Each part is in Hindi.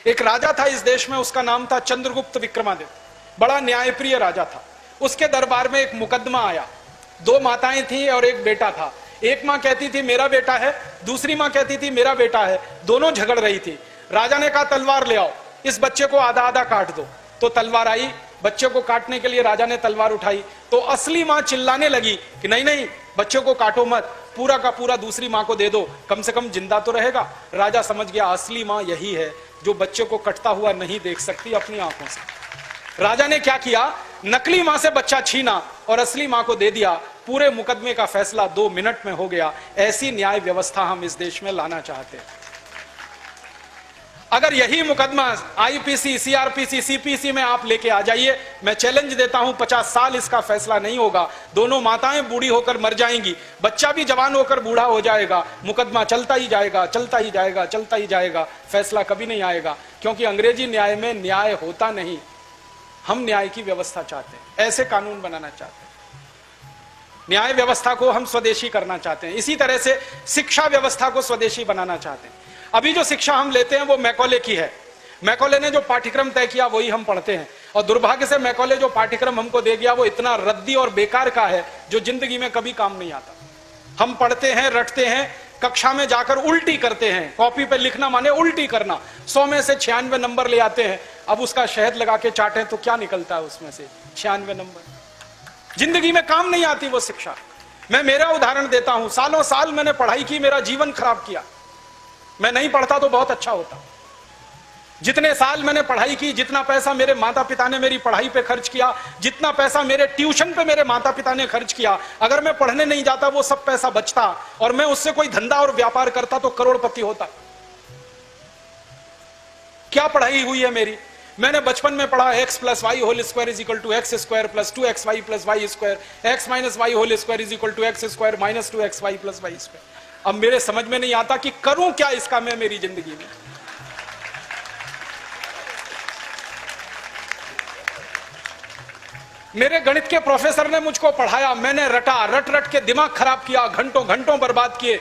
एक राजा था इस देश में, उसका नाम था चंद्रगुप्त विक्रमादित्य, बड़ा न्यायप्रिय राजा था। उसके दरबार में एक मुकदमा आया। दो माताएं थीं और एक बेटा था। एक मां कहती थी मेरा बेटा है, दूसरी मां कहती थी मेरा बेटा है, दोनों झगड़ रही थी। राजा ने कहा तलवार ले आओ, इस बच्चे को आधा आधा काट दो। तो तलवार आई, बच्चे को काटने के लिए राजा ने तलवार उठाई तो असली मां चिल्लाने लगी कि नहीं नहीं, बच्चे को काटो मत, पूरा का पूरा दूसरी मां को दे दो, कम से कम जिंदा तो रहेगा। राजा समझ गया असली मां यही है जो बच्चे को कटता हुआ नहीं देख सकती अपनी आंखों से। राजा ने क्या किया, नकली मां से बच्चा छीना और असली मां को दे दिया। पूरे मुकदमे का फैसला 2 मिनट में हो गया। ऐसी न्याय व्यवस्था हम इस देश में लाना चाहते हैं। अगर यही मुकदमा आईपीसी, सीआरपीसी, सीपीसी में आप लेके आ जाइए, मैं चैलेंज देता हूं 50 साल इसका फैसला नहीं होगा। दोनों माताएं बूढ़ी होकर मर जाएंगी, बच्चा भी जवान होकर बूढ़ा हो जाएगा, मुकदमा चलता ही जाएगा, चलता ही जाएगा, चलता ही जाएगा, फैसला कभी नहीं आएगा। क्योंकि अंग्रेजी न्याय में न्याय होता नहीं। हम न्याय की व्यवस्था चाहते हैं, ऐसे कानून बनाना चाहते हैं। न्याय व्यवस्था को हम स्वदेशी करना चाहते हैं। इसी तरह से शिक्षा व्यवस्था को स्वदेशी बनाना चाहते हैं। अभी जो शिक्षा हम लेते हैं वो मैकॉले की है। मैकॉले ने जो पाठ्यक्रम तय किया वही हम पढ़ते हैं, और दुर्भाग्य से मैकॉले जो पाठ्यक्रम हमको दे गया वो इतना रद्दी और बेकार का है जो जिंदगी में कभी काम नहीं आता। हम पढ़ते हैं, रटते हैं, कक्षा में जाकर उल्टी करते हैं। कॉपी पे लिखना माने उल्टी करना। 100 में से 96 नंबर ले आते हैं। अब उसका शहद लगा के चाटें तो क्या निकलता है उसमें से? 96 नंबर। जिंदगी में काम नहीं आती वो शिक्षा। मैं मेरा उदाहरण देता हूं, सालों साल मैंने पढ़ाई की, मेरा जीवन खराब किया। मैं नहीं पढ़ता तो बहुत अच्छा होता। जितने साल मैंने पढ़ाई की, जितना पैसा मेरे माता पिता ने मेरी पढ़ाई पे खर्च किया, जितना पैसा मेरे ट्यूशन पे मेरे माता पिता ने खर्च किया, अगर मैं पढ़ने नहीं जाता वो सब पैसा बचता और मैं उससे कोई धंधा और व्यापार करता तो करोड़पति होता। क्या पढ़ाई हुई है मेरी? मैंने बचपन में पढ़ा x + y whole square is equal to x² + 2xy + y², x - y whole square is equal to x² - 2xy + y²। अब मेरे समझ में नहीं आता कि करूं क्या इसका मैं मेरी जिंदगी में। मेरे गणित के प्रोफेसर ने मुझको पढ़ाया, मैंने रटा, रट रट के दिमाग खराब किया, घंटों घंटों बर्बाद किए,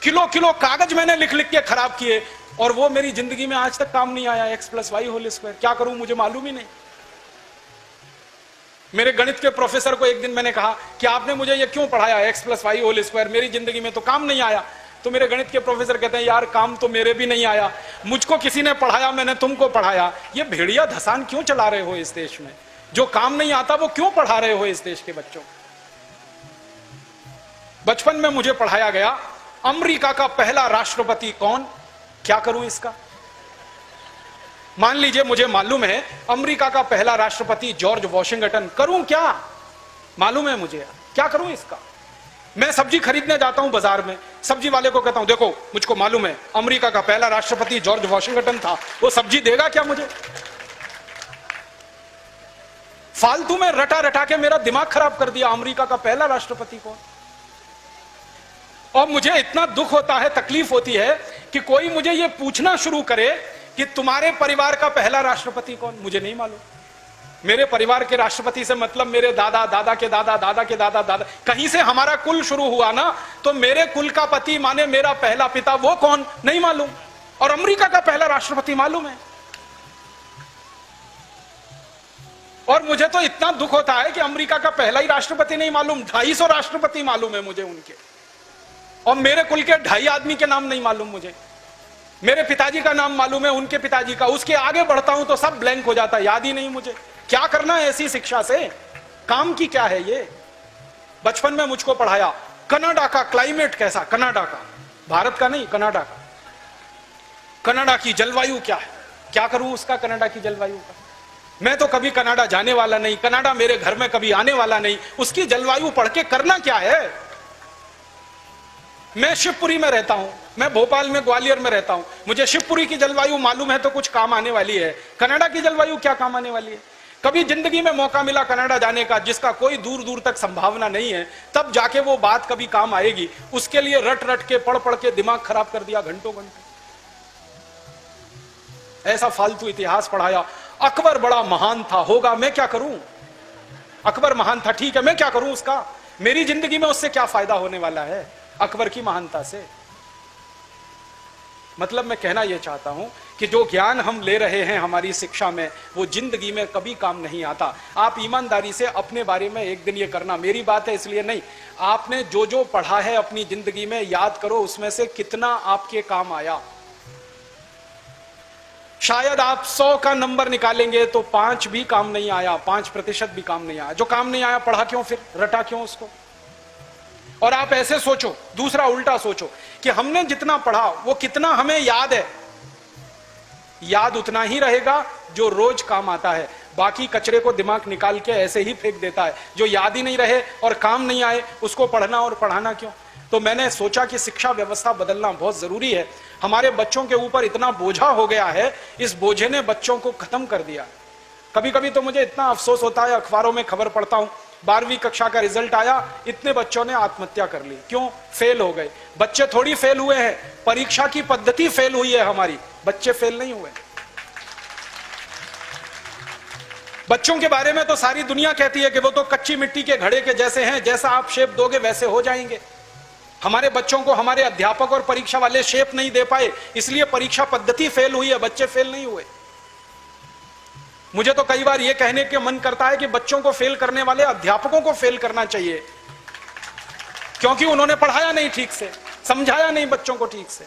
किलो किलो कागज मैंने लिख लिख के खराब किए, और वो मेरी जिंदगी में आज तक काम नहीं आया। x + y होल स्क्वायर क्या करूं मुझे मालूम ही नहीं। मेरे गणित के प्रोफेसर को एक दिन मैंने कहा कि आपने मुझे ये क्यों पढ़ाया x + y होल स्क्वायर, मेरी जिंदगी में तो काम नहीं आया। तो मेरे गणित के प्रोफेसर कहते हैं यार काम तो मेरे भी नहीं आया, मुझको किसी ने पढ़ाया, मैंने तुमको पढ़ाया। ये भेड़िया धसान क्यों चला रहे हो इस देश में? जो काम नहीं आता वो क्यों पढ़ा रहे हो इस देश के बच्चों? बचपन में मुझे पढ़ाया गया अमेरिका का पहला राष्ट्रपति कौन, क्या करूं इसका? मान लीजिए मुझे मालूम है अमेरिका का पहला राष्ट्रपति जॉर्ज वॉशिंगटन, करूं क्या? मालूम है मुझे, क्या करूं इसका? मैं सब्जी खरीदने जाता हूं बाजार में, सब्जी वाले को कहता हूं देखो मुझको मालूम है अमेरिका का पहला राष्ट्रपति जॉर्ज वॉशिंगटन था, वो सब्जी देगा क्या मुझे? फालतू में रटा रटा के मेरा दिमाग खराब कर दिया। अमेरिका का पहला राष्ट्रपति कौन? और मुझे इतना दुख होता है, तकलीफ होती है कि कोई मुझे यह पूछना शुरू करे कि तुम्हारे परिवार का पहला राष्ट्रपति कौन? मुझे नहीं मालूम। मेरे परिवार के राष्ट्रपति से मतलब मेरे दादा, दादा के दादा, दादा के दादा, दादा, कहीं से हमारा कुल शुरू हुआ ना, तो मेरे कुल का पति माने मेरा पहला पिता, वो कौन नहीं मालूम। और अमेरिका का पहला राष्ट्रपति मालूम है। और मुझे तो इतना दुख होता है कि अमेरिका का पहला ही राष्ट्रपति नहीं मालूम, 250 राष्ट्रपति मालूम है मुझे उनके, और मेरे कुल के 2.5 आदमी के नाम नहीं मालूम मुझे। मेरे पिताजी का नाम मालूम है, उनके पिताजी का, उसके आगे बढ़ता हूं तो सब ब्लैंक हो जाता है, याद ही नहीं मुझे। क्या करना है ऐसी शिक्षा से? काम की क्या है ये? बचपन में मुझको पढ़ाया कनाडा का क्लाइमेट कैसा, कनाडा का, भारत का नहीं, कनाडा का। कनाडा की जलवायु क्या है, क्या करूं उसका कनाडा की जलवायु का? मैं तो कभी कनाडा जाने वाला नहीं, कनाडा मेरे घर में कभी आने वाला नहीं, उसकी जलवायु पढ़ के करना क्या है? मैं शिवपुरी में रहता हूं, मैं भोपाल में, ग्वालियर में रहता हूं, मुझे शिवपुरी की जलवायु मालूम है तो कुछ काम आने वाली है। कनाडा की जलवायु क्या काम आने वाली है? कभी जिंदगी में मौका मिला कनाडा जाने का, जिसका कोई दूर दूर तक संभावना नहीं है, तब जाके वो बात कभी काम आएगी। उसके लिए रट रट के, पढ़ पढ़ के दिमाग खराब कर दिया घंटों घंटों। ऐसा फालतू इतिहास पढ़ाया। अकबर बड़ा महान था, होगा, मैं क्या करूं? अकबर महान था, ठीक है, मैं क्या करूं उसका? मेरी जिंदगी में उससे क्या फायदा होने वाला है अकबर की महानता से? मतलब मैं कहना यह चाहता हूं कि जो ज्ञान हम ले रहे हैं हमारी शिक्षा में, वो जिंदगी में कभी काम नहीं आता। आप ईमानदारी से अपने बारे में एक दिन ये करना, मेरी बात है इसलिए नहीं, आपने जो जो पढ़ा है अपनी जिंदगी में याद करो, उसमें से कितना आपके काम आया। शायद आप 100 का नंबर निकालेंगे तो 5 भी काम नहीं आया, 5% भी काम नहीं आया। जो काम नहीं आया पढ़ा क्यों, फिर रटा क्यों उसको? और आप ऐसे सोचो, दूसरा उल्टा सोचो कि हमने जितना पढ़ा वो कितना हमें याद है। याद उतना ही रहेगा जो रोज काम आता है, बाकी कचरे को दिमाग निकाल के ऐसे ही फेंक देता है। जो याद ही नहीं रहे और काम नहीं आए उसको पढ़ना और पढ़ाना क्यों? तो मैंने सोचा कि शिक्षा व्यवस्था बदलना बहुत जरूरी है। हमारे बच्चों के ऊपर इतना बोझा हो गया है, इस बोझे ने बच्चों को खत्म कर दिया। कभी कभी तो मुझे इतना अफसोस होता है, अखबारों में खबर पढ़ता हूं 12वीं कक्षा का रिजल्ट आया, इतने बच्चों ने आत्महत्या कर ली। क्यों? फेल हो गए। बच्चे थोड़ी फेल हुए हैं, परीक्षा की पद्धति फेल हुई है हमारी, बच्चे फेल नहीं हुए। बच्चों के बारे में तो सारी दुनिया कहती है कि वो तो कच्ची मिट्टी के घड़े के जैसे हैं, जैसा आप शेप दोगे वैसे हो जाएंगे। हमारे बच्चों को हमारे अध्यापक और परीक्षा वाले शेप नहीं दे पाए, इसलिए परीक्षा पद्धति फेल हुई है, बच्चे फेल नहीं हुए। मुझे तो कई बार यह कहने के मन करता है कि बच्चों को फेल करने वाले अध्यापकों को फेल करना चाहिए, क्योंकि उन्होंने पढ़ाया नहीं ठीक से, समझाया नहीं बच्चों को ठीक से।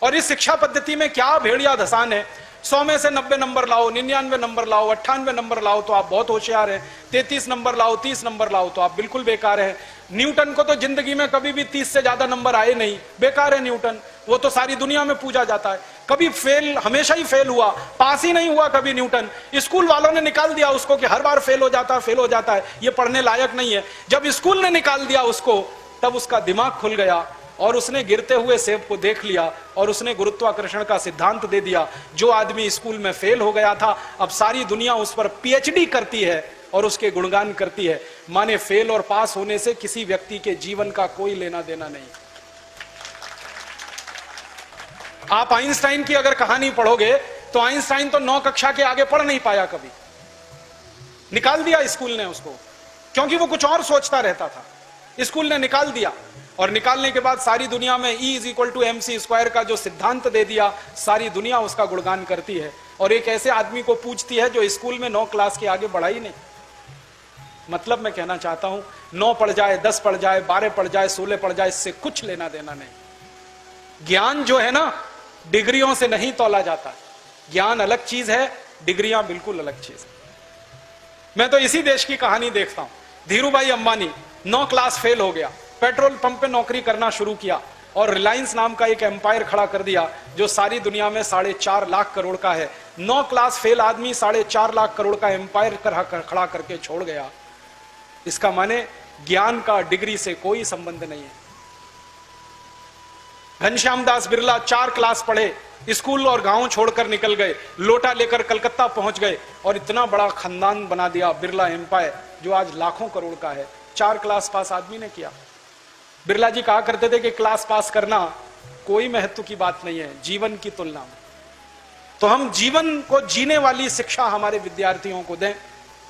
और इस शिक्षा पद्धति में क्या भेड़िया धसान है, 100 में से 90 नंबर लाओ, 99 नंबर लाओ, 98 नंबर लाओ तो आप बहुत होशियार हैं, 33 नंबर लाओ, 30 नंबर लाओ तो आप बिल्कुल बेकार हैं। न्यूटन को तो जिंदगी में कभी भी 30 से ज्यादा नंबर आए नहीं, बेकार है न्यूटन, वो तो सारी दुनिया में पूजा जाता है। कभी फेल, हमेशा ही फेल हुआ, पास ही नहीं हुआ कभी न्यूटन। स्कूल वालों ने निकाल दिया उसको कि हर बार फेल हो जाता है, ये पढ़ने लायक नहीं है। जब स्कूल ने निकाल दिया उसको, तब उसका दिमाग खुल गया और उसने गिरते हुए सेब को देख लिया और उसने गुरुत्वाकर्षण का सिद्धांत दे दिया। जो आदमी स्कूल में फेल हो गया था, अब सारी दुनिया उस पर पीएचडी करती है और उसके गुणगान करती है। माने फेल और पास होने से किसी व्यक्ति के जीवन का कोई लेना देना नहीं। आप आइंस्टाइन की अगर कहानी पढ़ोगे तो आइंस्टाइन तो 9 कक्षा के आगे पढ़ नहीं पाया कभी, निकाल दिया स्कूल ने उसको, क्योंकि वो कुछ और सोचता रहता था। स्कूल ने निकाल दिया और निकालने के बाद सारी दुनिया में E = mc² का जो सिद्धांत दे दिया, सारी दुनिया उसका गुणगान करती है और एक ऐसे आदमी को पूछती है जो स्कूल में 9 क्लास के आगे बढ़ा ही नहीं। मतलब मैं कहना चाहता हूं, 9 पढ़ जाए, 10 पढ़ जाए, 12 पढ़ जाए, 16 पढ़ जाए, इससे कुछ लेना देना नहीं। ज्ञान जो है ना, डिग्रियों से नहीं तौला जाता। ज्ञान अलग चीज है, डिग्रियां बिल्कुल अलग चीज है। मैं तो इसी देश की कहानी देखता हूं। धीरूभाई अंबानी 9 क्लास फेल हो गया, पेट्रोल पंप पे नौकरी करना शुरू किया और रिलायंस नाम का एक एम्पायर खड़ा कर दिया जो सारी दुनिया में 4.5 लाख करोड़ का है। 9 क्लास फेल आदमी 4.5 लाख करोड़ का एम्पायर खड़ा करके छोड़ गया। इसका माने ज्ञान का डिग्री से कोई संबंध नहीं है। घनश्याम दास बिरला 4 क्लास पढ़े, स्कूल और गांव छोड़कर निकल गए, लोटा लेकर कलकत्ता पहुंच गए और इतना बड़ा खानदान बना दिया, बिरला एम्पायर, जो आज लाखों करोड़ का है। 4 क्लास पास आदमी ने किया। बिरला जी कहा करते थे कि क्लास पास करना कोई महत्व की बात नहीं है जीवन की तुलना में। तो हम जीवन को जीने वाली शिक्षा हमारे विद्यार्थियों को दें,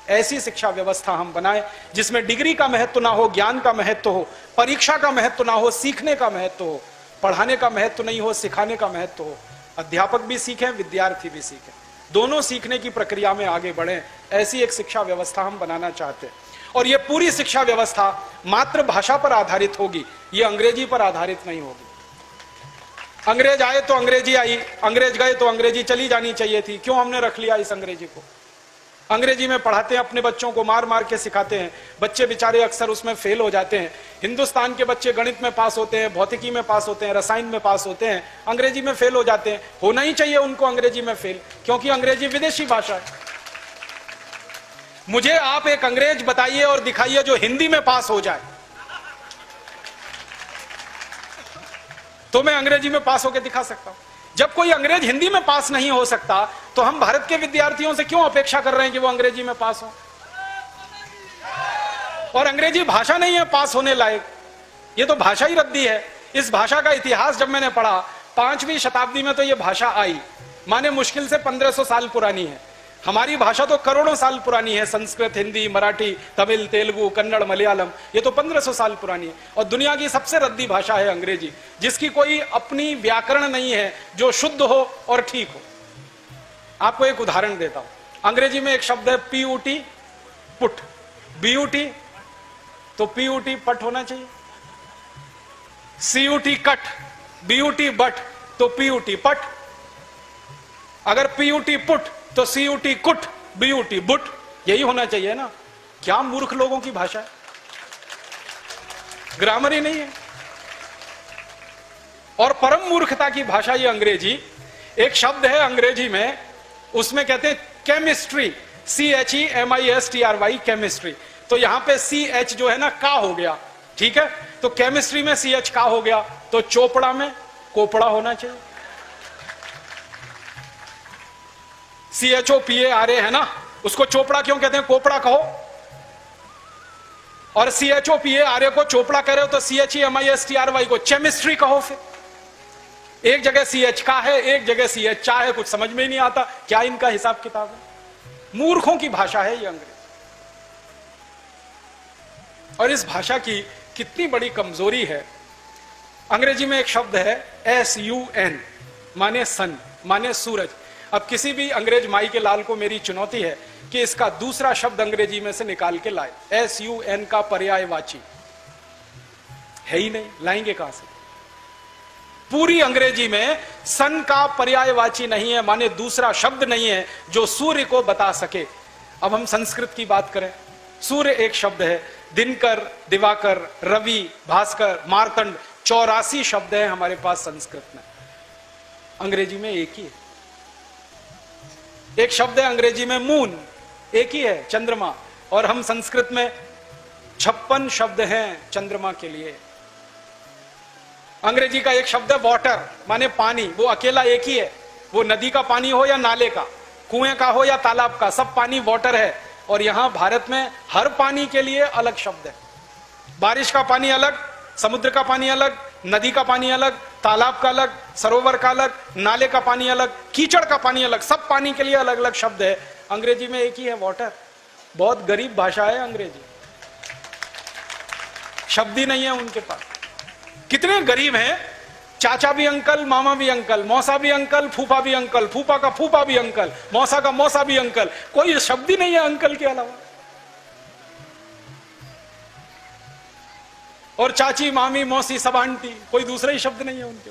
ऐसी शिक्षा व्यवस्था हम बनाएं जिसमें डिग्री का महत्व ना हो, ज्ञान का महत्व हो, परीक्षा का महत्व ना हो, सीखने का महत्व हो, पढ़ाने का महत्व नहीं हो, सिखाने का महत्व हो। अध्यापक भी सीखें, विद्यार्थी भी सीखें, दोनों सीखने की प्रक्रिया में आगे बढ़ें। ऐसी एक शिक्षा व्यवस्था हम बनाना चाहते हैं और ये पूरी शिक्षा व्यवस्था मातृभाषा पर आधारित होगी, ये अंग्रेजी पर आधारित नहीं होगी। अंग्रेज आए तो अंग्रेजी आई, अंग्रेज गए तो अंग्रेजी चली जानी चाहिए थी। क्यों हमने रख लिया इस अंग्रेजी को? अंग्रेजी में पढ़ाते हैं, अपने बच्चों को मार मार के सिखाते हैं, बच्चे बेचारे अक्सर उसमें फेल हो जाते हैं। हिंदुस्तान के बच्चे गणित में पास होते हैं, भौतिकी में पास होते हैं, रसायन में पास होते हैं, अंग्रेजी में फेल हो जाते हैं। होना ही चाहिए उनको अंग्रेजी में फेल, क्योंकि अंग्रेजी विदेशी भाषा है। मुझे आप एक अंग्रेज बताइए और दिखाइए जो हिंदी में पास हो जाए, तो मैं अंग्रेजी में पास होकर दिखा सकता हूं। जब कोई अंग्रेज हिंदी में पास नहीं हो सकता, तो हम भारत के विद्यार्थियों से क्यों अपेक्षा कर रहे हैं कि वो अंग्रेजी में पास हो? और अंग्रेजी भाषा नहीं है पास होने लायक, ये तो भाषा ही रद्दी है। इस भाषा का इतिहास जब मैंने पढ़ा, 5वीं शताब्दी में तो ये भाषा आई, माने मुश्किल से 1500 साल पुरानी है। हमारी भाषा तो करोड़ों साल पुरानी है, संस्कृत, हिंदी, मराठी, तमिल, तेलुगु, कन्नड़, मलयालम, ये तो 1500 साल पुरानी है। और दुनिया की सबसे रद्दी भाषा है अंग्रेजी, जिसकी कोई अपनी व्याकरण नहीं है जो शुद्ध हो और ठीक हो। आपको एक उदाहरण देता हूं, अंग्रेजी में एक शब्द है पीयूटी, पुट, बीयूटी, तो पीयूटी पट होना चाहिए, सीयूटी कट, बीयूटी बट, तो पीयूटी पट। अगर पीयूटी पुट तो सीयूटी कुट, बीयूटी बुट, यही होना चाहिए ना। क्या मूर्ख लोगों की भाषा है, ग्रामर ही नहीं है। और परम मूर्खता की भाषा ये अंग्रेजी। एक शब्द है अंग्रेजी में, उसमें कहते हैं केमिस्ट्री, CHEMISTRY, केमिस्ट्री। तो यहां पे CH जो है ना का हो गया, ठीक है, तो केमिस्ट्री में CH का हो गया, तो चोपड़ा में कोपड़ा होना चाहिए। CHOPARA है ना, उसको चोपड़ा क्यों कहते हैं, कोपड़ा कहो। और CHOPARA को चोपड़ा कह रहे हो तो CHEMISTRY को केमिस्ट्री कहो। फिर एक जगह CH का है, एक जगह CH चा है, कुछ समझ में ही नहीं आता क्या इनका हिसाब किताब है। मूर्खों की भाषा है ये अंग्रेजी। और इस भाषा की कितनी बड़ी कमजोरी है। अंग्रेजी में एक शब्द है SUN, माने सन, माने सूरज। अब किसी भी अंग्रेज माई के लाल को मेरी चुनौती है कि इसका दूसरा शब्द अंग्रेजी में से निकाल के लाए। SUN का पर्यायवाची है ही नहीं, लाएंगे कहां से। पूरी अंग्रेजी में सन का पर्यायवाची नहीं है, माने दूसरा शब्द नहीं है जो सूर्य को बता सके। अब हम संस्कृत की बात करें, सूर्य एक शब्द है, दिनकर, दिवाकर, रवि, भास्कर, मार्तंड, 84 शब्द हैं हमारे पास संस्कृत में। अंग्रेजी में एक ही है। एक शब्द है अंग्रेजी में मून, एक ही है, चंद्रमा। और हम संस्कृत में 56 शब्द हैं चंद्रमा के लिए। अंग्रेजी का एक शब्द है वाटर, माने पानी, वो अकेला एक ही है। वो नदी का पानी हो या नाले का, कुएं का हो या तालाब का, सब पानी वाटर है। और यहां भारत में हर पानी के लिए अलग शब्द है। बारिश का पानी अलग, समुद्र का पानी अलग, नदी का पानी अलग, तालाब का अलग, सरोवर का अलग, नाले का पानी अलग, कीचड़ का पानी अलग, सब पानी के लिए अलग अलग शब्द है। अंग्रेजी में एक ही है, वाटर। बहुत गरीब भाषा है अंग्रेजी, शब्द ही नहीं है उनके पास। कितने गरीब हैं, चाचा भी अंकल, मामा भी अंकल, मौसा भी अंकल, फूफा भी अंकल, फूफा का फूफा भी अंकल, मौसा का मौसा भी अंकल, कोई शब्द ही नहीं है अंकल के अलावा। और चाची, मामी, मौसी, सब आंटी, कोई दूसरा ही शब्द नहीं है उनके।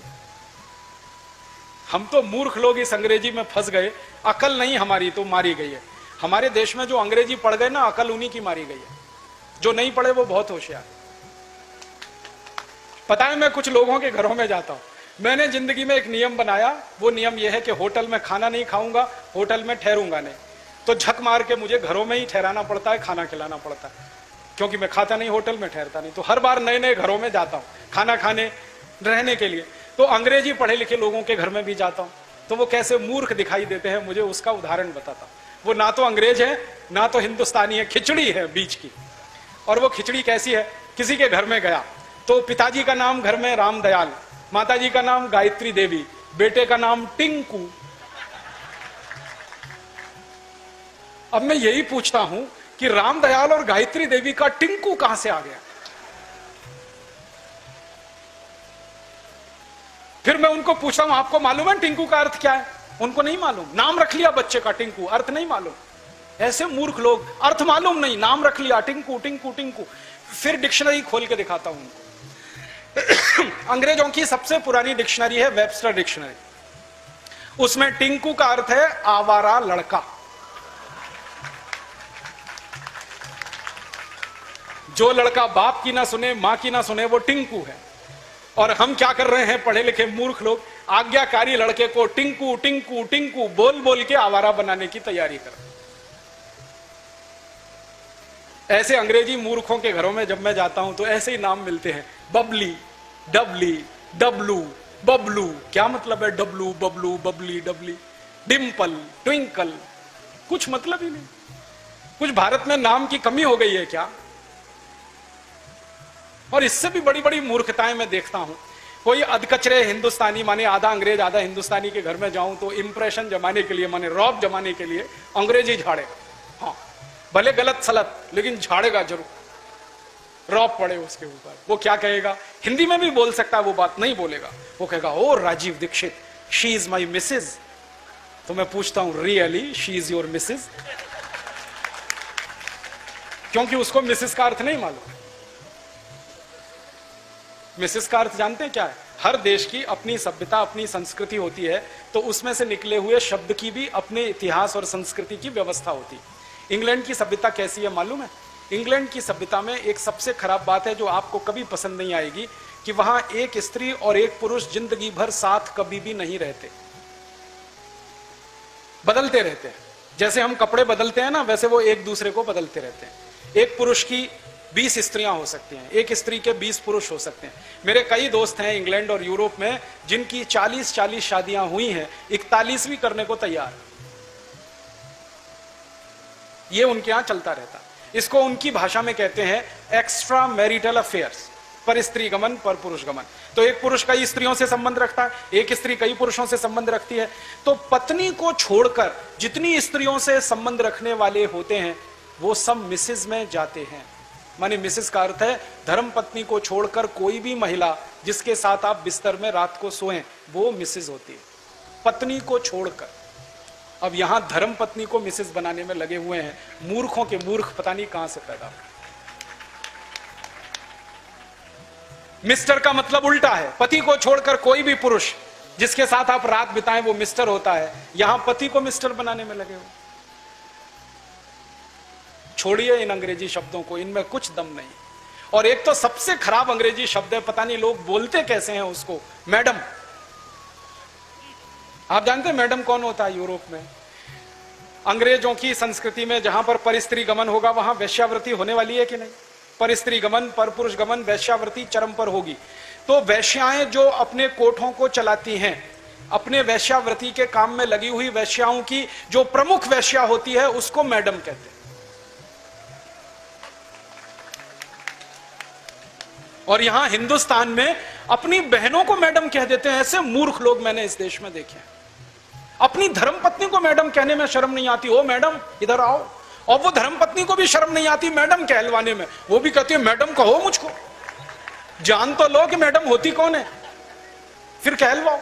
हम तो मूर्ख लोग इस अंग्रेजी में फंस गए। अकल नहीं हमारी तो मारी गई है। हमारे देश में जो अंग्रेजी पढ़ गए ना, अकल उन्हीं की मारी गई है। जो नहीं पढ़े वो बहुत होशियार। पता है, मैं कुछ लोगों के घरों में जाता हूं, मैंने जिंदगी में एक नियम बनाया। वो नियम यह है कि होटल में खाना नहीं खाऊंगा, होटल में ठहरूंगा नहीं। तो झक मार के मुझे घरों में ही ठहराना पड़ता है, खाना खिलाना पड़ता है, क्योंकि मैं खाता नहीं, होटल में ठहरता नहीं। तो हर बार नए नए घरों में जाता हूं खाना खाने, रहने के लिए। तो अंग्रेजी पढ़े लिखे लोगों के घर में भी जाता हूं, तो वो कैसे मूर्ख दिखाई देते हैं मुझे उसका उदाहरण बताता हूं। वो ना तो अंग्रेज है ना तो हिंदुस्तानी है, खिचड़ी है बीच की। और वो खिचड़ी कैसी है, किसी के घर में गया तो पिताजी का नाम घर में रामदयाल, माताजी का नाम गायत्री देवी, बेटे का नाम टिंकू। अब मैं यही पूछता हूं कि रामदयाल और गायत्री देवी का टिंकू कहां से आ गया। फिर मैं उनको पूछता हूं, आपको मालूम है टिंकू का अर्थ क्या है? उनको नहीं मालूम। नाम रख लिया बच्चे का टिंकू, अर्थ नहीं मालूम। ऐसे मूर्ख लोग, अर्थ मालूम नहीं, नाम रख लिया टिंकू टिंकू टिंकू। फिर डिक्शनरी खोल के दिखाता हूं उनको। अंग्रेजों की सबसे पुरानी डिक्शनरी है वेबस्टर डिक्शनरी। उसमें टिंकू का अर्थ है आवारा लड़का। जो लड़का बाप की ना सुने, मां की ना सुने, वो टिंकू है। और हम क्या कर रहे हैं, पढ़े लिखे मूर्ख लोग, आज्ञाकारी लड़के को टिंकू टिंकू टिंकू बोल बोल के आवारा बनाने की तैयारी कर। ऐसे अंग्रेजी मूर्खों के घरों में जब मैं जाता हूं तो ऐसे ही नाम मिलते हैं, बबली, डबली, डब्लू, बबलू। क्या मतलब है डब्लू, बबलू, बबली, डबली? डिम्पल, ट्विंकल, कुछ मतलब ही नहीं। कुछ भारत में नाम की कमी हो गई है क्या? और इससे भी बड़ी बड़ी मूर्खताएं मैं देखता हूं। कोई अधकचरे हिंदुस्तानी माने आधा अंग्रेज आधा हिंदुस्तानी के घर में जाऊं तो इंप्रेशन जमाने के लिए, माने रौब जमाने के लिए अंग्रेजी झाड़ेगा। हाँ, भले गलत सलत लेकिन झाड़ेगा जरूर, रौब पड़े उसके ऊपर। वो क्या कहेगा, हिंदी में भी बोल सकता है, वो बात नहीं बोलेगा, वो कहेगा oh Rajiv Dixit, she is my missus. तो मैं पूछता हूं really she is your missus? क्योंकि उसको मिसेज का अर्थ नहीं मालूम। मिसेज का अर्थ जानते हैं क्या है? हर देश की अपनी सभ्यता अपनी संस्कृति होती है, तो उसमें से निकले हुए शब्द की भी अपने इतिहास और संस्कृति की व्यवस्था होती है। इंग्लैंड की सभ्यता कैसी है मालूम है? इंग्लैंड की सभ्यता में एक सबसे खराब बात है जो आपको कभी पसंद नहीं आएगी, कि वहां एक स्त्री और एक पुरुष जिंदगी भर साथ कभी भी नहीं रहते, बदलते रहते हैं। जैसे हम कपड़े बदलते हैं ना, वैसे वो एक दूसरे को बदलते रहते हैं। एक पुरुष की 20 स्त्रियां हो सकती हैं, एक स्त्री के 20 पुरुष हो सकते हैं। मेरे कई दोस्त हैं इंग्लैंड और यूरोप में जिनकी 40 शादियां हुई हैं, 41वीं करने को तैयार। ये उनके यहां चलता रहता। इसको उनकी भाषा में कहते हैं एक्स्ट्रा मैरिटल अफेयर्स, पर स्त्री गमन पर पुरुष गमन। तो एक पुरुष कई स्त्रियों से संबंध रखता है, एक स्त्री कई पुरुषों से संबंध रखती है। तो पत्नी को छोड़कर जितनी स्त्रियों से संबंध रखने वाले होते हैं वो सब मिसेज में जाते हैं। माने मिसेज का अर्थ है धर्म पत्नी को छोड़कर कोई भी महिला जिसके साथ आप बिस्तर में रात को सोएं वो मिसेज होती है, पत्नी को छोड़कर। अब यहां धर्म पत्नी को मिसेज बनाने में लगे हुए हैं, मूर्खों के मूर्ख, पता नहीं कहां से पैदा हुए। मिस्टर का मतलब उल्टा है, पति को छोड़कर कोई भी पुरुष जिसके साथ आप रात बिताएं वो मिस्टर होता है। यहां पति को मिस्टर बनाने में लगे हुए। छोड़िए इन अंग्रेजी शब्दों को, इनमें कुछ दम नहीं। और एक तो सबसे खराब अंग्रेजी शब्द है, पता नहीं लोग बोलते कैसे हैं उसको, मैडम। आप जानते हैं मैडम कौन होता है यूरोप में? अंग्रेजों की संस्कृति में जहां पर परिस्त्री गमन होगा वहां वैश्यावृत्ति होने वाली है कि नहीं? परिस्त्री गमन पर पुरुष गमन, वैश्यावृत्ति चरम पर होगी। तो वैश्याएं जो अपने कोठों को चलाती हैं, अपने वैश्यावृत्ति के काम में लगी हुई वैश्याओं की जो प्रमुख वैश्या होती है उसको मैडम कहते हैं। और यहां हिंदुस्तान में अपनी बहनों को मैडम कह देते हैं। ऐसे मूर्ख लोग मैंने इस देश में देखे हैं। अपनी धर्मपत्नी को मैडम कहने में शर्म नहीं आती, ओ मैडम इधर आओ। और वो धर्मपत्नी को भी शर्म नहीं आती मैडम कहलवाने में, वो भी कहती है मैडम कहो मुझको। जान तो लो कि मैडम होती कौन है, फिर कहलवाओ।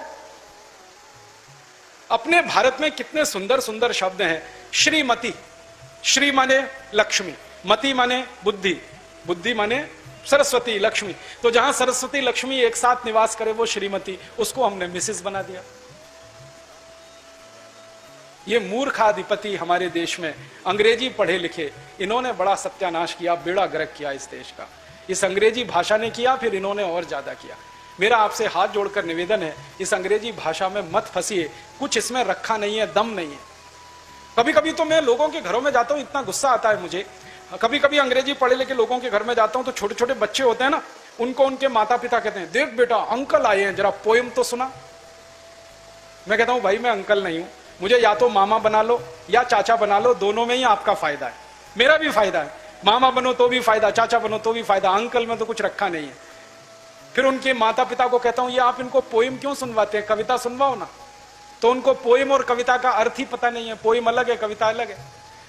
अपने भारत में कितने सुंदर सुंदर शब्द हैं। श्रीमती, श्री माने लक्ष्मी, मति माने बुद्धि, बुद्धि माने सरस्वती, लक्ष्मी। तो जहां सरस्वती लक्ष्मी एक साथ निवास करे वो श्रीमती, उसको हमने मिसेस बना दिया। ये मूर्खाधिपति हमारे देश में अंग्रेजी पढ़े लिखे, इन्होंने बड़ा सत्यानाश किया, बेड़ा गर्क किया इस देश का। इस अंग्रेजी भाषा ने किया, फिर इन्होंने और ज्यादा किया। मेरा आपसे हाथ जोड़कर निवेदन है, इस अंग्रेजी भाषा में मत फंसिए, कुछ इसमें रखा नहीं है, दम नहीं है। कभी कभी तो मैं लोगों के घरों में जाता हूं, इतना गुस्सा आता है मुझे। कभी कभी अंग्रेजी पढ़े लिखे लोगों के घर में जाता हूं तो छोटे छोटे बच्चे होते हैं ना, उनको उनके माता पिता कहते हैं देख बेटा अंकल आए हैं, जरा पोएम तो सुना। मैं कहता हूं भाई मैं अंकल नहीं हूं, मुझे या तो मामा बना लो या चाचा बना लो, दोनों में ही आपका फायदा है, मेरा भी फायदा है। मामा बनो तो भी फायदा, चाचा बनो तो भी फायदा, अंकल में तो कुछ रखा नहीं है। फिर उनके माता पिता को कहता हूं ये आप इनको पोएम क्यों सुनवाते हैं, कविता सुनवाओ ना। तो उनको पोएम और कविता का अर्थ ही पता नहीं है, पोएम अलग है कविता अलग है।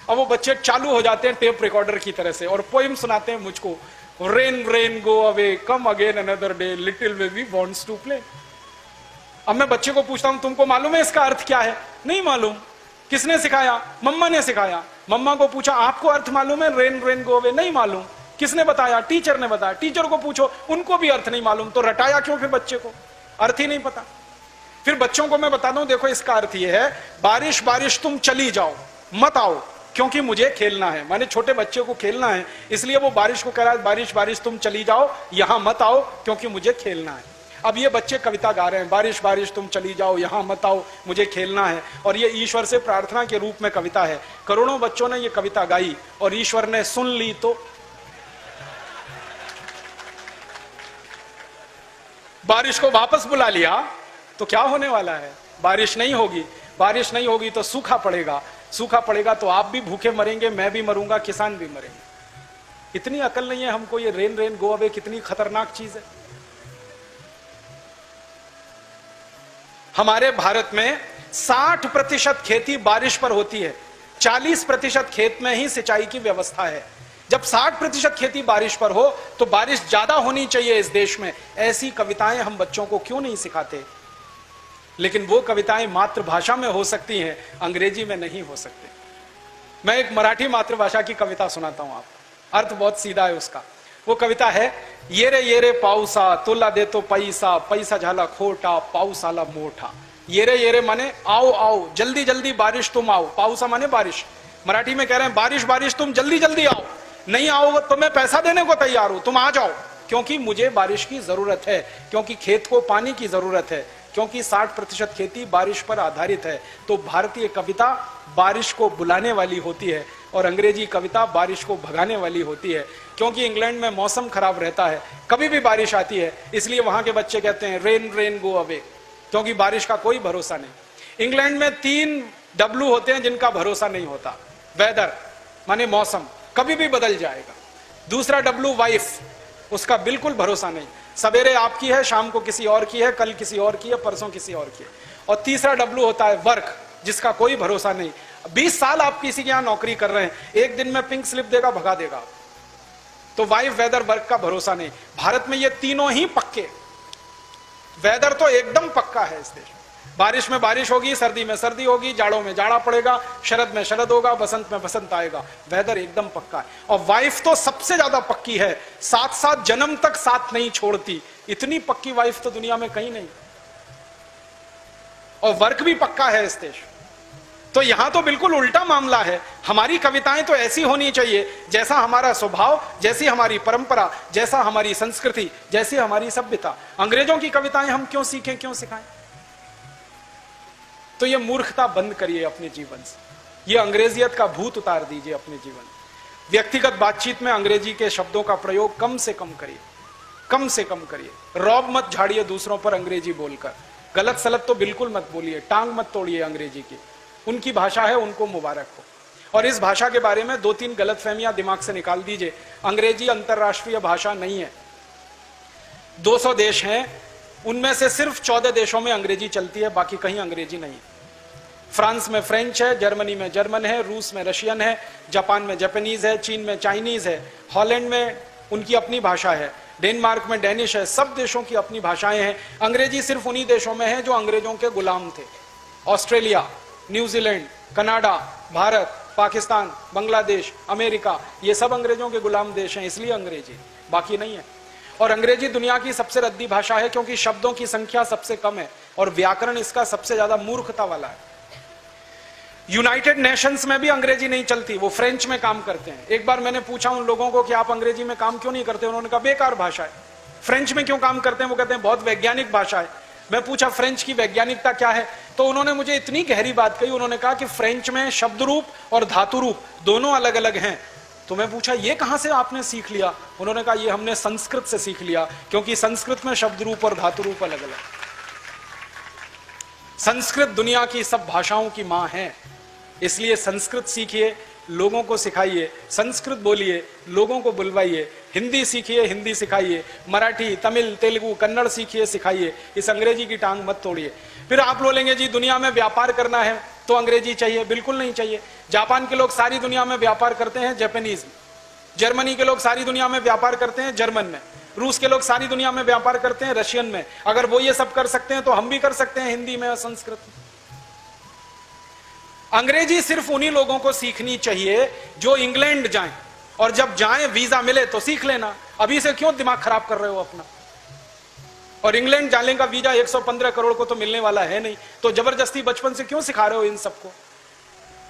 अब वो बच्चे चालू हो जाते हैं टेप रिकॉर्डर की तरह से और पोएम सुनाते हैं मुझको, rain rain go away come again another day little baby wants to play. अब मैं बच्चे को पूछता हूं तुमको मालूम है इसका अर्थ क्या है? नहीं मालूम। किसने सिखाया? मम्मा ने सिखाया। मम्मा को पूछा आपको अर्थ मालूम है रेन रेन गो अवे? नहीं मालूम। किसने बताया? टीचर ने बताया। टीचर को पूछो, उनको भी अर्थ नहीं मालूम। तो रटाया क्यों फिर बच्चे को? अर्थ ही नहीं पता। फिर बच्चों को मैं बताता हूं देखो इसका अर्थ यह है बारिश बारिश तुम चली जाओ मत आओ क्योंकि मुझे खेलना है। माने छोटे बच्चे को खेलना है, इसलिए वो बारिश को कह रहा है बारिश बारिश तुम चली जाओ, यहां मत आओ क्योंकि मुझे खेलना है। अब ये बच्चे कविता गा रहे हैं, बारिश बारिश तुम चली जाओ, यहां मत आओ, मुझे खेलना है। और ये ईश्वर से प्रार्थना के रूप में कविता है। करोड़ों बच्चों ने ये कविता गाई और ईश्वर ने सुन ली तो बारिश को वापस बुला लिया। तो क्या होने वाला है? बारिश नहीं होगी। बारिश नहीं होगी तो सूखा पड़ेगा। सूखा पड़ेगा तो आप भी भूखे मरेंगे, मैं भी मरूंगा, किसान भी मरेंगे। इतनी अकल नहीं है हमको ये रेन रेन गो अवे कितनी खतरनाक चीज है। हमारे भारत में 60% खेती बारिश पर होती है, 40% खेत में ही सिंचाई की व्यवस्था है। जब 60% खेती बारिश पर हो तो बारिश ज्यादा होनी चाहिए इस देश में। ऐसी कविताएं हम बच्चों को क्यों नहीं सिखाते? लेकिन वो कविताएं मातृभाषा में हो सकती हैं, अंग्रेजी में नहीं हो सकती। मैं एक मराठी मातृभाषा की कविता सुनाता हूं आपको, अर्थ बहुत सीधा है उसका। वो कविता है, ये रे पाऊसा तुला देतो पैसा, पैसा झाला खोटा पाऊस आला मोठा। ये रे माने आओ आओ, जल्दी जल्दी बारिश तुम आओ। पाऊसा माने बारिश, मराठी में कह रहे हैं बारिश बारिश तुम जल्दी जल्दी आओ। नहीं आओ तो मैं पैसा देने को तैयार हूं, तुम आ जाओ, क्योंकि मुझे बारिश की जरूरत है, क्योंकि खेत को पानी की जरूरत है, क्योंकि 60% खेती बारिश पर आधारित है। तो भारतीय कविता बारिश को बुलाने वाली होती है और अंग्रेजी कविता बारिश को भगाने वाली होती है। क्योंकि इंग्लैंड में मौसम खराब रहता है, कभी भी बारिश आती है, इसलिए वहां के बच्चे कहते हैं रेन रेन गो अवे, क्योंकि बारिश का कोई भरोसा नहीं। इंग्लैंड में 3 W होते हैं जिनका भरोसा नहीं होता। वेदर माने मौसम, कभी भी बदल जाएगा। दूसरा W वाइफ, उसका बिल्कुल भरोसा नहीं, सवेरे आपकी है, शाम को किसी और की है, कल किसी और की है, परसों किसी और की है। और तीसरा W होता है वर्क, जिसका कोई भरोसा नहीं। 20 साल आप किसी के यहां नौकरी कर रहे हैं, एक दिन में पिंक स्लिप देगा, भगा देगा। तो वाइफ, वेदर, वर्क का भरोसा नहीं। भारत में ये तीनों ही पक्के। वेदर तो एकदम पक्का है इस देश में। बारिश में बारिश होगी, सर्दी में सर्दी होगी, जाड़ों में जाड़ा पड़ेगा, शरद में शरद होगा, बसंत में बसंत आएगा। वेदर एकदम पक्का है। और वाइफ तो सबसे ज्यादा पक्की है, साथ साथ जन्म तक साथ नहीं छोड़ती। इतनी पक्की वाइफ तो दुनिया में कहीं नहीं। और वर्क भी पक्का है इस देश। तो यहां तो बिल्कुल उल्टा मामला है। हमारी कविताएं तो ऐसी होनी चाहिए जैसा हमारा स्वभाव, जैसी हमारी परंपरा, जैसा हमारी संस्कृति, जैसी हमारी सभ्यता। अंग्रेजों की कविताएं हम क्यों सीखें, क्यों सिखाएं? तो ये मूर्खता बंद करिए अपने जीवन से, ये अंग्रेजियत का भूत उतार दीजिए अपने जीवन। व्यक्तिगत बातचीत में अंग्रेजी के शब्दों का प्रयोग कम से कम करिए, कम से कम करिए। रौब मत झाड़िए दूसरों पर अंग्रेजी बोलकर, गलत सलत तो बिल्कुल मत बोलिए, टांग मत तोड़िए अंग्रेजी की। उनकी भाषा है, उनको मुबारक हो। और इस भाषा के बारे में 2-3 गलतफहमियां दिमाग से निकाल दीजिए। अंग्रेजी अंतरराष्ट्रीय भाषा नहीं है। 200 देश हैं, उनमें से सिर्फ 14 देशों में अंग्रेजी चलती है, बाकी कहीं अंग्रेजी नहीं है। फ्रांस में फ्रेंच है, जर्मनी में जर्मन है, रूस में रशियन है, जापान में जापानीज है, चीन में चाइनीज है, हॉलैंड में उनकी अपनी भाषा है, डेनमार्क में डेनिश है। सब देशों की अपनी भाषाएं हैं। अंग्रेजी सिर्फ उन्हीं देशों में है जो अंग्रेजों के गुलाम थे। Australia, New Zealand, Canada, Bharat, Pakistan, Bangladesh, America, ये सब अंग्रेजों के गुलाम देश हैं, इसलिए अंग्रेजी, बाकी नहीं है। और अंग्रेजी दुनिया की सबसे रद्दी भाषा है, क्योंकि शब्दों की संख्या सबसे कम है और व्याकरण इसका सबसे ज्यादा मूर्खता वाला है। यूनाइटेड नेशंस में भी अंग्रेजी नहीं चलती, वो फ्रेंच में काम करते हैं। एक बार मैंने पूछा उन लोगों को कि आप अंग्रेजी में काम क्यों नहीं करते, उन्होंने कहा बेकार भाषा है। फ्रेंच में क्यों काम करते हैं, वो कहते हैं बहुत वैज्ञानिक भाषा है। मैं पूछा फ्रेंच की वैज्ञानिकता क्या है, तो उन्होंने मुझे इतनी गहरी बात कही। उन्होंने कहा कि फ्रेंच में शब्द रूप और धातु रूप दोनों अलग अलग हैं। तो मैं पूछा ये कहां से आपने सीख लिया? उन्होंने कहा ये हमने संस्कृत से सीख लिया, क्योंकि संस्कृत में शब्द रूप और धातु रूप अलग अलग। संस्कृत दुनिया की सब भाषाओं की मां है, इसलिए संस्कृत सीखिए, लोगों को सिखाइए, संस्कृत बोलिए, लोगों को बुलवाइए। हिंदी सीखिए, हिंदी सिखाइए, मराठी, तमिल, तेलुगु, कन्नड़ सीखिए, सिखाइए। इस अंग्रेजी की टांग मत तोड़िए। फिर आप बोलेंगे जी दुनिया में व्यापार करना है तो अंग्रेजी चाहिए। बिल्कुल नहीं चाहिए। जापान के लोग सारी दुनिया में व्यापार करते हैं जापानीज में, जर्मनी के लोग सारी दुनिया में व्यापार करते हैं जर्मन में, रूस के लोग सारी दुनिया में व्यापार करते हैं रशियन में। अगर वो ये सब कर सकते हैं तो हम भी कर सकते हैं हिंदी में और संस्कृत में। अंग्रेजी सिर्फ उन्हीं लोगों को सीखनी चाहिए जो इंग्लैंड जाएं, और जब जाएं वीजा मिले तो सीख लेना। अभी से क्यों दिमाग खराब कर रहे हो अपना? और इंग्लैंड जाने का वीजा 115 करोड़ को तो मिलने वाला है नहीं, तो जबरदस्ती बचपन से क्यों सिखा रहे हो इन सबको?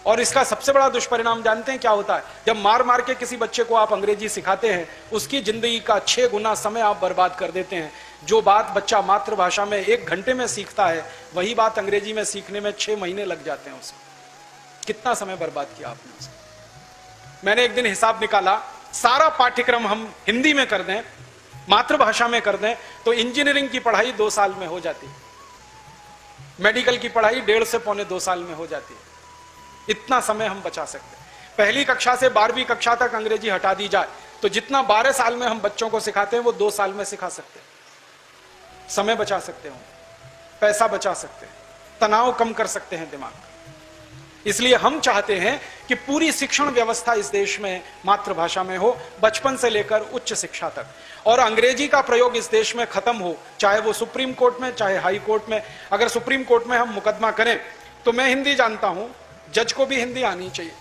और इसका सबसे बड़ा दुष्परिणाम जानते हैं क्या होता है? जब मार मार के किसी बच्चे को आप अंग्रेजी सिखाते हैं, उसकी जिंदगी का 6 गुना समय आप बर्बाद कर देते हैं। जो बात बच्चा मातृभाषा में 1 घंटे में सीखता है, वही बात अंग्रेजी में सीखने में 6 महीने लग जाते हैं उसे। कितना समय बर्बाद किया आपने उसे? मैंने एक दिन हिसाब निकाला, सारा पाठ्यक्रम हम हिंदी में कर दें, मातृभाषा में कर दें, तो इंजीनियरिंग की पढ़ाई 2 साल में हो जाती है, मेडिकल की पढ़ाई 1.5 से पौने 2 साल में हो जाती है। इतना समय हम बचा सकते हैं। पहली कक्षा से 12वीं कक्षा तक अंग्रेजी हटा दी जाए तो जितना 12 साल में हम बच्चों को सिखाते हैं वो 2 साल में सिखा सकते हैं, समय बचा सकते हैं। पैसा बचा सकते हैं, तनाव कम कर सकते हैं दिमाग का। इसलिए हम चाहते हैं कि पूरी शिक्षण व्यवस्था इस देश में मातृभाषा में हो, बचपन से लेकर उच्च शिक्षा तक, और अंग्रेजी का प्रयोग इस देश में खत्म हो, चाहे वो सुप्रीम कोर्ट में चाहे हाई कोर्ट में। अगर सुप्रीम कोर्ट में हम मुकदमा करें तो मैं हिंदी जानता हूं, जज को भी हिंदी आनी चाहिए,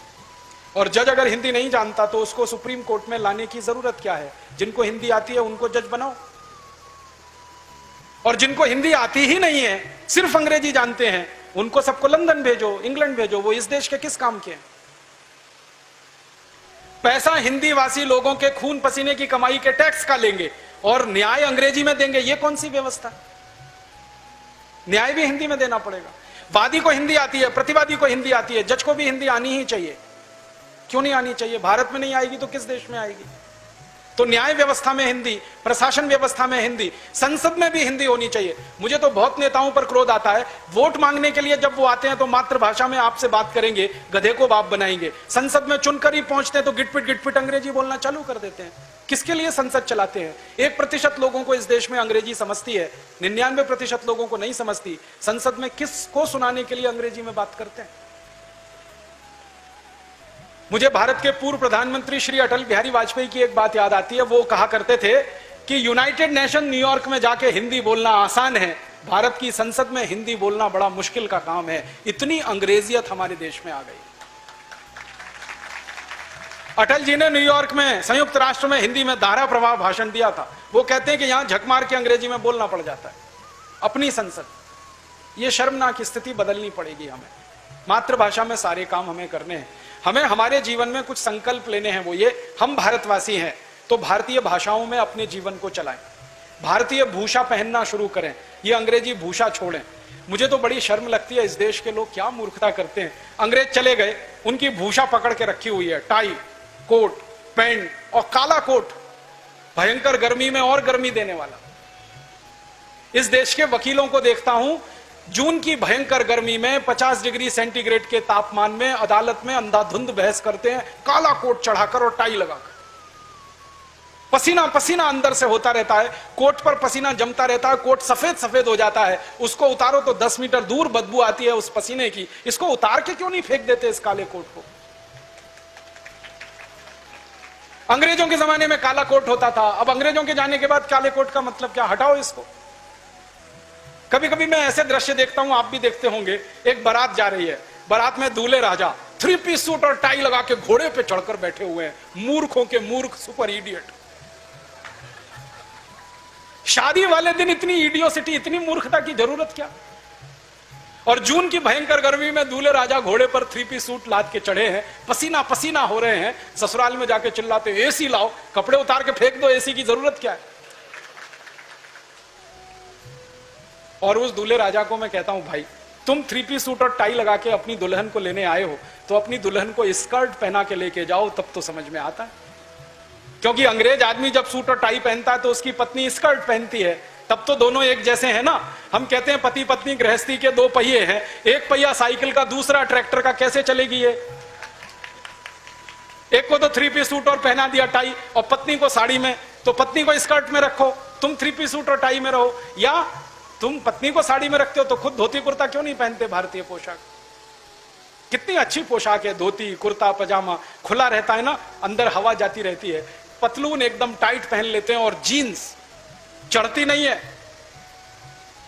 और जज अगर हिंदी नहीं जानता तो उसको सुप्रीम कोर्ट में लाने की जरूरत क्या है? जिनको हिंदी आती है उनको जज बनाओ, और जिनको हिंदी आती ही नहीं है, सिर्फ अंग्रेजी जानते हैं, उनको सबको लंदन भेजो, इंग्लैंड भेजो। वो इस देश के किस काम के हैं? पैसा हिंदी वासी लोगों के खून पसीने की कमाई के टैक्स का लेंगे और न्याय अंग्रेजी में देंगे। ये कौन सी व्यवस्था? न्याय भी हिंदी में देना पड़ेगा। वादी को हिंदी आती है, प्रतिवादी को हिंदी आती है, जज को भी हिंदी आनी ही चाहिए। क्यों नहीं आनी चाहिए? भारत में नहीं आएगी तो किस देश में आएगी? तो न्याय व्यवस्था में हिंदी, प्रशासन व्यवस्था में हिंदी, संसद में भी हिंदी होनी चाहिए। मुझे तो बहुत नेताओं पर क्रोध आता है, वोट मांगने के लिए जब वो आते हैं तो मातृभाषा में आपसे बात करेंगे, गधे को बाप बनाएंगे। संसद में चुनकर ही पहुंचते हैं तो गिटपिट अंग्रेजी बोलना चालू कर देते हैं। किसके लिए संसद चलाते हैं? 1% लोगों को इस देश में अंग्रेजी समझती है, 99% लोगों को नहीं समझती। संसद में किसको सुनाने के लिए अंग्रेजी में बात करते हैं? मुझे भारत के पूर्व प्रधानमंत्री श्री अटल बिहारी वाजपेयी की एक बात याद आती है। वो कहा करते थे कि यूनाइटेड नेशन न्यूयॉर्क में जाके हिंदी बोलना आसान है, भारत की संसद में हिंदी बोलना बड़ा मुश्किल का काम है। इतनी अंग्रेजियत हमारे देश में आ गई। अटल जी ने न्यूयॉर्क में, संयुक्त राष्ट्र में हिंदी में धारा प्रवाह भाषण दिया था। वो कहते हैं कि यहां झक मार के अंग्रेजी में बोलना पड़ जाता है अपनी संसद। ये शर्मनाक स्थिति बदलनी पड़ेगी हमें। मातृभाषा में सारे काम हमें करने हैं। हमें हमारे जीवन में कुछ संकल्प लेने हैं। वो ये, हम भारतवासी हैं तो भारतीय भाषाओं में अपने जीवन को चलाएं, भारतीय भूषा पहनना शुरू करें, ये अंग्रेजी भूषा छोड़ें। मुझे तो बड़ी शर्म लगती है, इस देश के लोग क्या मूर्खता करते हैं। अंग्रेज चले गए, उनकी भूषा पकड़ के रखी हुई है, टाई, कोट, पैंट और काला कोट, भयंकर गर्मी में और गर्मी देने वाला। इस देश के वकीलों को देखता हूं, जून की भयंकर गर्मी में 50 डिग्री सेंटीग्रेड के तापमान में अदालत में अंधाधुंध बहस करते हैं, काला कोट चढ़ाकर और टाई लगाकर। पसीना पसीना अंदर से होता रहता है, कोट पर पसीना जमता रहता है, कोट सफेद सफेद हो जाता है। उसको उतारो तो 10 मीटर दूर बदबू आती है उस पसीने की। इसको उतार के क्यों नहीं फेंक देते इस काले कोट को? अंग्रेजों के जमाने में काला कोट होता था, अब अंग्रेजों के जाने के बाद काले कोट का मतलब क्या? हटाओ इसको। कभी कभी मैं ऐसे दृश्य देखता हूं, आप भी देखते होंगे। एक बारात जा रही है, बारात में दूल्हे राजा 3 पीस सूट और टाई लगा के घोड़े पे चढ़कर बैठे हुए हैं, मूर्खों के मूर्ख, सुपर इडियट। शादी वाले दिन इतनी इडियोसिटी, इतनी मूर्खता की जरूरत क्या? और जून की भयंकर गर्मी में दूल्हे राजा घोड़े पर 3 पीस सूट लाद के चढ़े हैं, पसीना पसीना हो रहे हैं, ससुराल में जाके चिल्लाते एसी लाओ, कपड़े उतार के फेंक दो, एसी की जरूरत क्या है? और उस दूल्हे राजा को मैं कहता हूं, भाई तुम 3 पीस सूट और टाई लगा के अपनी दुल्हन को लेने आए हो तो अपनी दुल्हन को स्कर्ट पहना के लेके जाओ, तब तो समझ में आता है। क्योंकि अंग्रेज आदमी जब सूट और टाई पहनता है तो उसकी पत्नी स्कर्ट पहनती है, तब तो दोनों एक जैसे हैं ना। हम कहते हैं पति पत्नी गृहस्थी के 2 पहिए हैं, एक पहिया साइकिल का, दूसरा ट्रैक्टर का, कैसे चलेगी ये? एक को तो 3 पीस सूट और पहना दिया टाई, और पत्नी को साड़ी में, तो पत्नी को स्कर्ट में रखो, तुम 3 पीस सूट और टाई में रहो। या तुम पत्नी को साड़ी में रखते हो तो खुद धोती कुर्ता क्यों नहीं पहनते? भारतीय पोशाक कितनी अच्छी पोशाक है, धोती कुर्ता पजामा खुला रहता है ना, अंदर हवा जाती रहती है। पतलून एकदम टाइट पहन लेते हैं और जीन्स चढ़ती नहीं है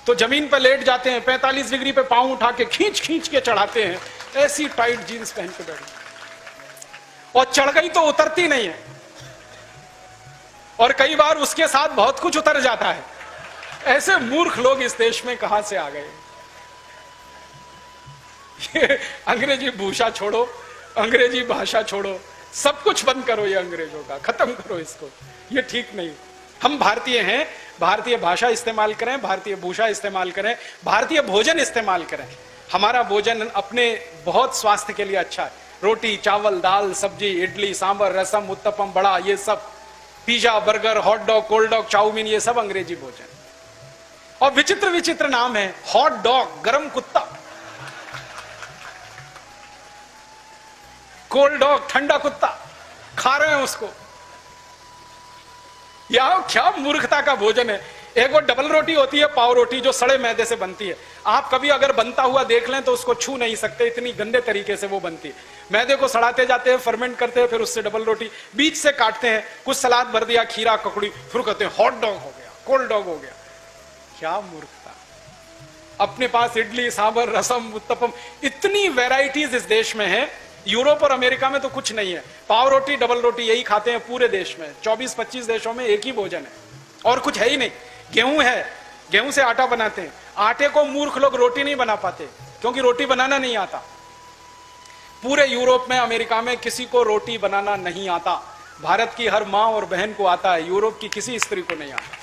तो जमीन पर लेट जाते हैं, 45 डिग्री पे पांव उठा के खींच खींच के चढ़ाते हैं, ऐसी टाइट जीन्स पहन के बैठे, और चढ़ गई तो उतरती नहीं है, और कई बार उसके साथ बहुत कुछ उतर जाता है। ऐसे मूर्ख लोग इस देश में कहां से आ गए? ये अंग्रेजी भूषा छोड़ो, अंग्रेजी भाषा छोड़ो, सब कुछ बंद करो, ये अंग्रेजों का खत्म करो इसको, ये ठीक नहीं। हम भारतीय हैं, भारतीय भाषा इस्तेमाल करें, भारतीय भूषा इस्तेमाल करें, भारतीय भोजन इस्तेमाल करें। हमारा भोजन अपने बहुत स्वास्थ्य के लिए अच्छा है। रोटी चावल दाल सब्जी इडली सांभर रसम उत्तपम बड़ा, ये सब, pizza burger hot dog cold dog chow mein, ये सब अंग्रेजी भोजन। और विचित्र विचित्र नाम है, हॉट डॉग गरम कुत्ता, कोल्ड डॉग ठंडा कुत्ता, खा रहे हैं उसको। यह क्या मूर्खता का भोजन है। एक वो डबल रोटी होती है, पाव रोटी, जो सड़े मैदे से बनती है। आप कभी अगर बनता हुआ देख लें तो उसको छू नहीं सकते, इतनी गंदे तरीके से वो बनती है। मैदे को सड़ाते जाते हैं, फर्मेंट करते हैं, फिर उससे डबल रोटी बीच से काटते हैं, कुछ सलाद भर दिया, खीरा ककड़ी, फिर कहते हैं हॉट डॉग हो गया, कोल्ड डॉग हो गया। क्या मूर्खता। अपने पास इडली, सांभर, रसम, उत्तपम, इतनी वेराइटीज इस देश में है। यूरोप और अमेरिका में तो कुछ नहीं है। पाव रोटी, डबल रोटी यही खाते हैं पूरे देश में। 24-25 देशों में एक ही भोजन है और कुछ है ही नहीं। गेहूं है, गेहूं से आटा बनाते हैं। आटे को मूर्ख लोग रोटी नहीं बना पाते क्योंकि रोटी बनाना नहीं आता। पूरे यूरोप में, अमेरिका में किसी को रोटी बनाना नहीं आता। भारत की हर मां और बहन को आता है, यूरोप की किसी स्त्री को नहीं आता।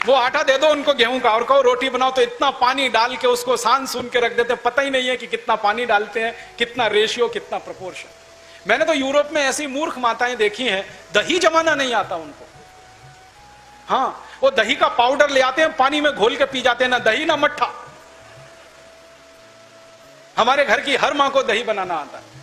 वो आटा दे दो उनको गेहूं का और कहो रोटी बनाओ तो इतना पानी डाल के उसको सान सुन के रख देते, पता ही नहीं है कि कितना पानी डालते हैं, कितना रेशियो, कितना प्रोपोर्शन। मैंने तो यूरोप में ऐसी मूर्ख माताएं देखी हैं, दही जमाना नहीं आता उनको। हाँ, वो दही का पाउडर ले आते हैं, पानी में घोल के पी जाते हैं, ना दही ना मट्ठा। हमारे घर की हर मां को दही बनाना आता है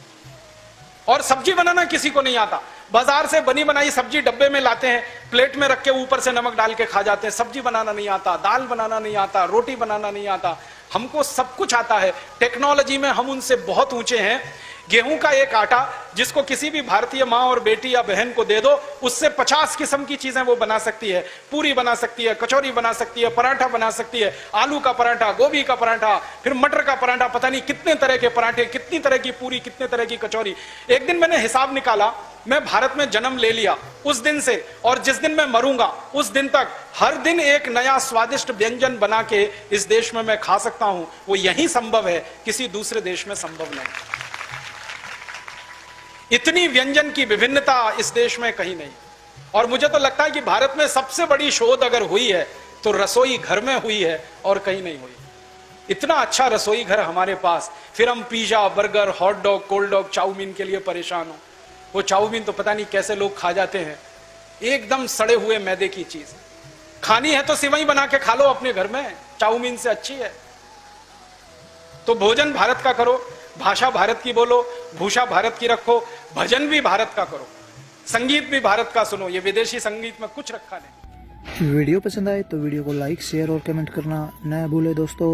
और सब्जी बनाना किसी को नहीं आता। बाजार से बनी बनाई सब्जी डब्बे में लाते हैं, प्लेट में रख के ऊपर से नमक डाल के खा जाते हैं। सब्जी बनाना नहीं आता, दाल बनाना नहीं आता, रोटी बनाना नहीं आता। हमको सब कुछ आता है। टेक्नोलॉजी में हम उनसे बहुत ऊंचे हैं। गेहूं का एक आटा जिसको किसी भी भारतीय मां और बेटी या बहन को दे दो, उससे 50 किस्म की चीजें वो बना सकती है। पूरी बना सकती है, कचौरी बना सकती है, पराठा बना सकती है, आलू का पराठा, गोभी का पराठा, फिर मटर का पराठा, पता नहीं कितने तरह के पराठे, कितनी तरह की पूरी, कितने तरह की कचौरी। एक दिन मैंने हिसाब निकाला, मैं भारत में जन्म ले लिया उस दिन से और जिस दिन मैं मरूंगा उस दिन तक हर दिन एक नया स्वादिष्ट व्यंजन बना के इस देश में मैं खा सकता हूं। वो यही संभव है, किसी दूसरे देश में संभव नहीं। इतनी व्यंजन की विभिन्नता इस देश में कहीं नहीं। और मुझे तो लगता है कि भारत में सबसे बड़ी शोध अगर हुई है तो रसोई घर में हुई है और कहीं नहीं हुई। इतना अच्छा रसोई घर हमारे पास, फिर हम pizza, burger, hot dog, cold dog, chow mein के लिए परेशान हो। वो चाउमीन तो पता नहीं कैसे लोग खा जाते हैं, एकदम सड़े हुए मैदे की चीज। खानी है तो सिवई बना के खा लो अपने घर में, चाउमीन से अच्छी है। तो भोजन भारत का करो, भाषा भारत की बोलो, भूषा भारत की रखो, भजन भी भारत का करो, संगीत भी भारत का सुनो। ये विदेशी संगीत में कुछ रखा नहीं। वीडियो पसंद आए तो वीडियो को लाइक, शेयर और कमेंट करना न भूले दोस्तों।